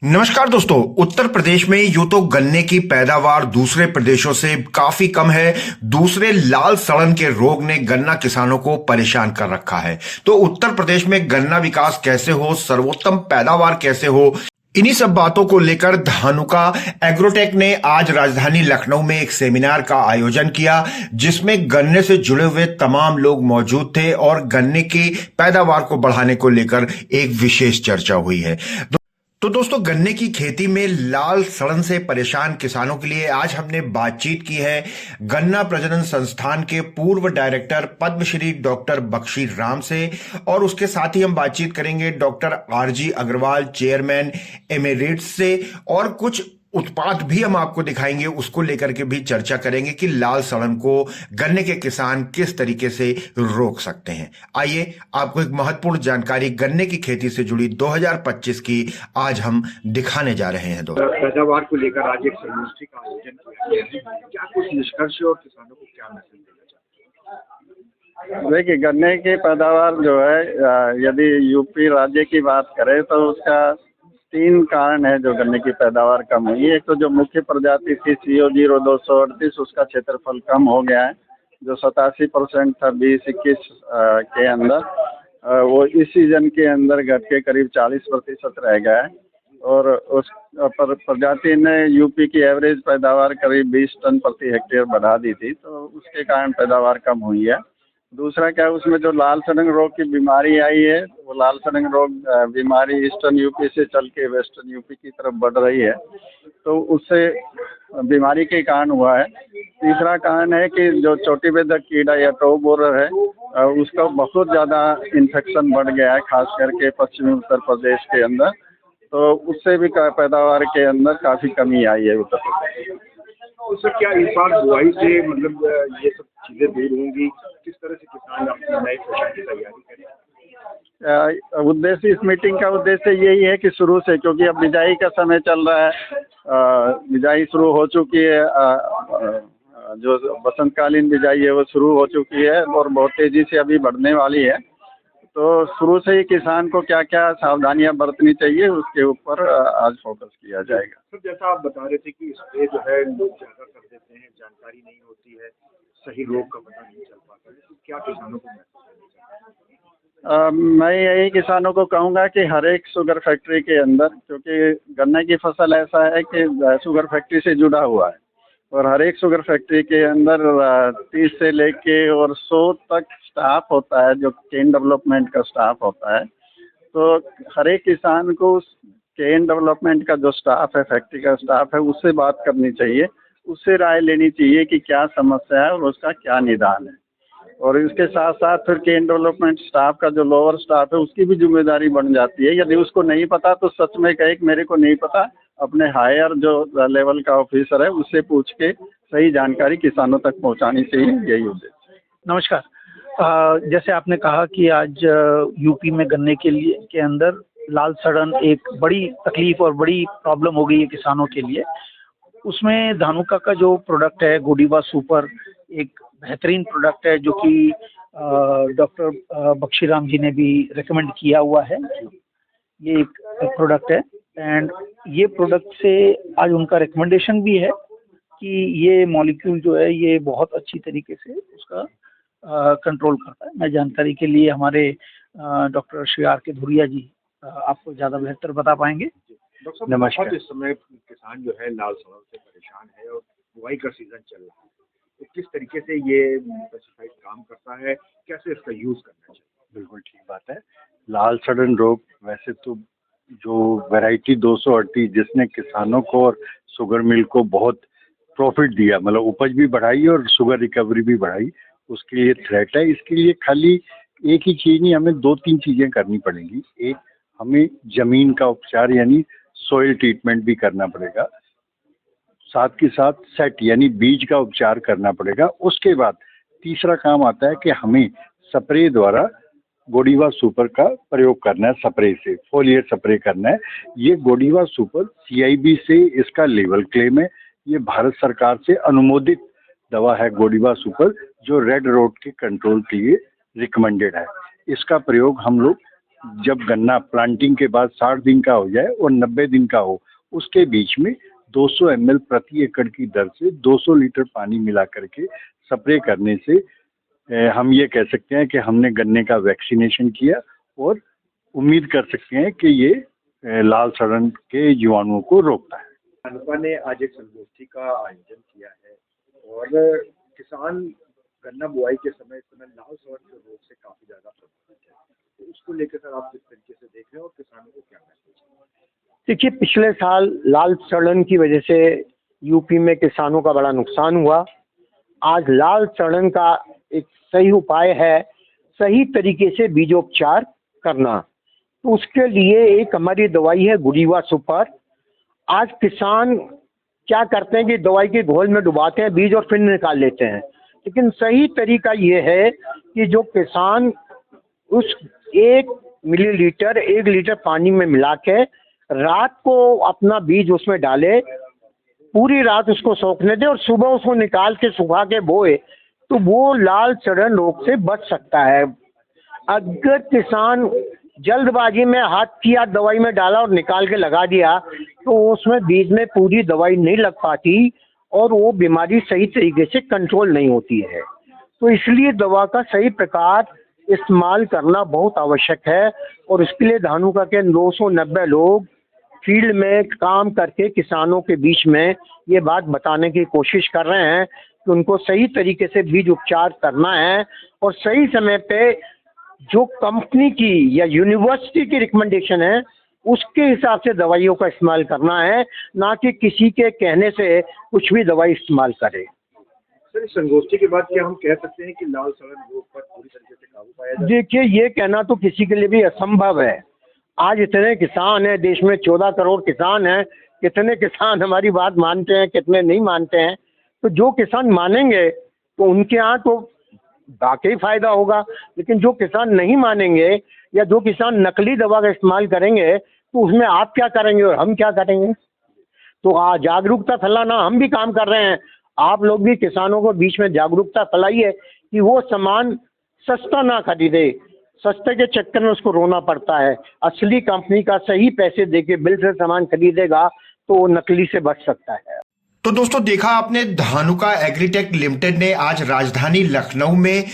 नमस्कार दोस्तों। उत्तर प्रदेश में यूं तो गन्ने की पैदावार दूसरे प्रदेशों से काफी कम है। दूसरे लाल सड़न के रोग ने गन्ना किसानों को परेशान कर रखा है। तो उत्तर प्रदेश में गन्ना विकास कैसे हो, सर्वोत्तम पैदावार कैसे हो, इन्हीं सब बातों को लेकर धानुका एग्रोटेक ने आज राजधानी लखनऊ में एक सेमिनार का आयोजन किया, जिसमें गन्ने से जुड़े हुए तमाम लोग मौजूद थे और गन्ने की पैदावार को बढ़ाने को लेकर एक विशेष चर्चा हुई है। तो दोस्तों, गन्ने की खेती में लाल सड़न से परेशान किसानों के लिए आज हमने बातचीत की है गन्ना प्रजनन संस्थान के पूर्व डायरेक्टर पद्मश्री डॉक्टर बख्शी राम से, और उसके साथ ही हम बातचीत करेंगे doctor R G Agarwal, chairman emeritus से, और कुछ उत्पाद भी हम आपको दिखाएंगे, उसको लेकर के भी चर्चा करेंगे कि लाल सड़न को गन्ने के किसान किस तरीके से रोक सकते हैं। आइए आपको एक महत्वपूर्ण जानकारी गन्ने की खेती से जुड़ी 2025 की आज हम दिखाने जा रहे हैं। दोस्तों, पैदावार को लेकर आज एक संगोष्ठी का आयोजन किया गया है। क्या कुछ निष्कर्ष और किसानों को क्या मैसेज देना चाहते हैं? देखिए, गन्ने की पैदावार जो है, यदि यूपी राज्य की बात करें तो उसका 3 कारण है जो गन्ने की पैदावार कम हुई है। एक तो जो मुख्य प्रजाति थी CO0238, उसका क्षेत्रफल कम हो गया है, जो 87% था 2021 के अंदर, वो इस सीजन के अंदर घट के करीब 40% रह गया है। और उस प्रजाति ने यूपी की एवरेज पैदावार करीब 20 टन प्रति हेक्टेयर बढ़ा दी थी, तो उसके कारण पैदावार कम हुई है। दूसरा क्या, उसमें जो लाल सड़न रोग की बीमारी आई है, वो लाल सड़न रोग बीमारी ईस्टर्न यूपी से चल के वेस्टर्न यूपी की तरफ बढ़ रही है, तो उससे बीमारी के कारण हुआ है। तीसरा कारण है कि जो चोटी बेधक कीड़ा या टॉप बोरर है, उसका बहुत ज़्यादा इन्फेक्शन बढ़ गया है, खास करके पश्चिमी उत्तर प्रदेश के अंदर, तो उससे भी पैदावार के अंदर काफ़ी कमी आई है उत्तर प्रदेश में। तो सर, क्या इस बार बुआई से ये सब चीज़ें दूर होंगी? किस तरह से किसान अपनी नए फसल की तैयारी करें? उद्देश्य, इस मीटिंग का उद्देश्य यही है कि शुरू से, क्योंकि अब बिजाई का समय चल रहा है, बिजाई शुरू हो चुकी है, जो बसंतकालीन बिजाई है वो शुरू हो चुकी है और बहुत तेज़ी से अभी बढ़ने वाली है। तो शुरू से ही किसान को क्या क्या सावधानियां बरतनी चाहिए, उसके ऊपर आज फोकस किया जाएगा। सर, जैसा आप बता रहे थे कि स्प्रे जो है लोग ज़्यादा कर देते हैं, जानकारी नहीं होती है, सही रोग का पता नहीं चल पाता है, तो क्या किसानों को मैसेज देना चाहिए? मैं यही किसानों को कहूँगा कि हर एक शुगर फैक्ट्री के अंदर, क्योंकि गन्ने की फसल ऐसा है कि शुगर फैक्ट्री से जुड़ा हुआ है, और हर एक शुगर फैक्ट्री के अंदर 30 से लेके और 100 तक स्टाफ होता है, जो केन डेवलपमेंट का स्टाफ होता है। तो हर एक किसान को उस केन डेवलपमेंट का जो स्टाफ है, फैक्ट्री का स्टाफ है, उससे बात करनी चाहिए, उससे राय लेनी चाहिए कि क्या समस्या है और उसका क्या निदान है। और इसके साथ साथ फिर केन डेवलपमेंट स्टाफ का जो लोअर स्टाफ है, उसकी भी जिम्मेदारी बन जाती है। यदि उसको नहीं पता तो सच में कहे कि मेरे को नहीं पता, अपने हायर जो लेवल का ऑफिसर है उससे पूछ के सही जानकारी किसानों तक पहुंचानी चाहिए। यही उद्देश्य है। नमस्कार। जैसे आपने कहा कि आज यूपी में गन्ने के अंदर लाल सड़न एक बड़ी तकलीफ और बड़ी प्रॉब्लम हो गई है किसानों के लिए। उसमें धानुका का जो प्रोडक्ट है गोडीवा सुपर एक बेहतरीन प्रोडक्ट है, जो कि डॉक्टर बख्शी राम जी ने भी रेकमेंड किया हुआ है। ये एक प्रोडक्ट है एंड ये प्रोडक्ट से आज उनका रिकमेंडेशन भी है कि ये मॉलिक्यूल जो है ये बहुत अच्छी तरीके से उसका कंट्रोल करता है। मैं जानकारी के लिए हमारे डॉक्टर श्री आर के धुरिया जी आपको ज़्यादा बेहतर बता पाएंगे। डॉक्टर साहब, नमस्कार। इस समय किसान जो है लाल सड़न से परेशान है और बुआई का सीजन चल रहा है, तो किस तरीके से ये पेस्टिसाइड काम करता है, कैसे इसका यूज़ करना चाहिए? बिल्कुल ठीक बात है। लाल सड़न रोग वैसे तो जो वैरायटी 238 जिसने किसानों को और शुगर मिल को बहुत प्रॉफिट दिया, मतलब उपज भी बढ़ाई और शुगर रिकवरी भी बढ़ाई, उसके लिए थ्रेट है। इसके लिए खाली एक ही चीज़ नहीं, हमें 2-3 चीज़ें करनी पड़ेंगी। एक, हमें ज़मीन का उपचार यानी सॉइल ट्रीटमेंट भी करना पड़ेगा, साथ के साथ सेट यानी बीज का उपचार करना पड़ेगा। उसके बाद तीसरा काम आता है कि हमें स्प्रे द्वारा गोडीवा सुपर का प्रयोग करना है, स्प्रे से फोलियर स्प्रे करना है। ये गोडीवा सुपर CIB से इसका लेवल क्लेम है, ये भारत सरकार से अनुमोदित दवा है गोडीवा सुपर, जो रेड रोड के कंट्रोल के लिए रिकमेंडेड है। इसका प्रयोग हम लोग जब गन्ना प्लांटिंग के बाद 60 दिन का हो जाए और 90 दिन का हो, उसके बीच में 200 ml प्रति एकड़ की दर से 200 लीटर पानी मिला करके स्प्रे करने से हम ये कह सकते हैं कि हमने गन्ने का वैक्सीनेशन किया और उम्मीद कर सकते हैं कि ये लाल सड़न के जीवाणुओं को रोकता है। धानुका ने आज एक संगोष्ठी का आयोजन किया है और किसान गन्ना बुआई के समय इस समय लाल सड़न के रोग से काफी ज्यादा प्रभावित है, तो उसको लेकर सर आप किस तरीके से देख रहे हैं और किसानों को क्या महसूस है? देखिए, पिछले साल लाल सड़न की वजह से यूपी में किसानों का बड़ा नुकसान हुआ। आज लाल सड़न का एक सही उपाय है सही तरीके से बीजोपचार करना। तो उसके लिए एक हमारी दवाई है गुडीवा सुपर। आज किसान क्या करते हैं कि दवाई के घोल में डुबाते हैं बीज और फिर निकाल लेते हैं, लेकिन सही तरीका ये है कि जो किसान उस 1 मिलीलीटर 1 लीटर पानी में मिला के रात को अपना बीज उसमें डाले, पूरी रात उसको सोखने दे और सुबह उसको निकाल के सुखा के बोए, तो वो लाल सड़न रोग से बच सकता है। अगर किसान जल्दबाजी में हाथ किया दवाई में डाला और निकाल के लगा दिया तो उसमें बीज में पूरी दवाई नहीं लग पाती और वो बीमारी सही तरीके से कंट्रोल नहीं होती है। तो इसलिए दवा का सही प्रकार इस्तेमाल करना बहुत आवश्यक है और इसके लिए धानुका के 290 लोग फील्ड में काम करके किसानों के बीच में ये बात बताने की कोशिश कर रहे हैं कि उनको सही तरीके से बीज उपचार करना है और सही समय पे जो कंपनी की या यूनिवर्सिटी की रिकमेंडेशन है उसके हिसाब से दवाइयों का इस्तेमाल करना है, ना कि किसी के कहने से कुछ भी दवाई इस्तेमाल करे। सर, इस संगोष्ठी के बाद क्या हम कह सकते हैं कि लाल सड़न रोग पर पूरी तरीके से काबू पाया जाए? देखिए, ये कहना तो किसी के लिए भी असंभव है। आज इतने किसान हैं देश में, 14 करोड़ किसान हैं। कितने किसान हमारी बात मानते हैं, कितने नहीं मानते हैं। तो जो किसान मानेंगे तो उनके यहाँ तो वाकई फायदा होगा, लेकिन जो किसान नहीं मानेंगे या जो किसान नकली दवा का इस्तेमाल करेंगे तो उसमें आप क्या करेंगे और हम क्या करेंगे। तो जागरूकता फैलाना हम भी काम कर रहे हैं। आप लोग भी किसानों को बीच में जागरूकता फैलाइए कि वो सामान सस्ता ना खरीदे। सस्ते के चक्कर में उसको रोना पड़ता है। असली कंपनी का सही पैसे देके बिल से सामान खरीदेगा तो वो नकली से बच सकता है। तो दोस्तों, देखा आपने, धानुका एग्रीटेक लिमिटेड ने आज राजधानी लखनऊ में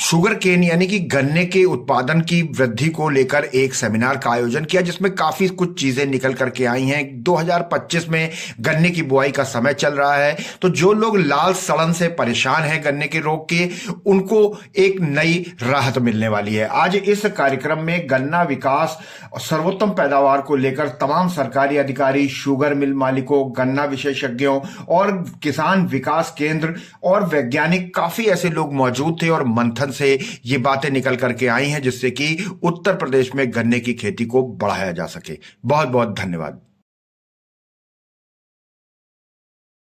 शुगर केन यानी कि गन्ने के उत्पादन की वृद्धि को लेकर एक सेमिनार का आयोजन किया, जिसमें काफी कुछ चीजें निकल करके आई हैं। 2025 में गन्ने की बुआई का समय चल रहा है, तो जो लोग लाल सड़न से परेशान हैं गन्ने के रोग के, उनको एक नई राहत मिलने वाली है। आज इस कार्यक्रम में गन्ना विकास और सर्वोत्तम पैदावार को लेकर तमाम सरकारी अधिकारी, शुगर मिल मालिकों, गन्ना विशेषज्ञों और किसान विकास केंद्र और वैज्ञानिक, काफी ऐसे लोग मौजूद थे और मंथन से ये बातें निकल करके आई हैं जिससे कि उत्तर प्रदेश में गन्ने की खेती को बढ़ाया जा सके। बहुत बहुत धन्यवाद।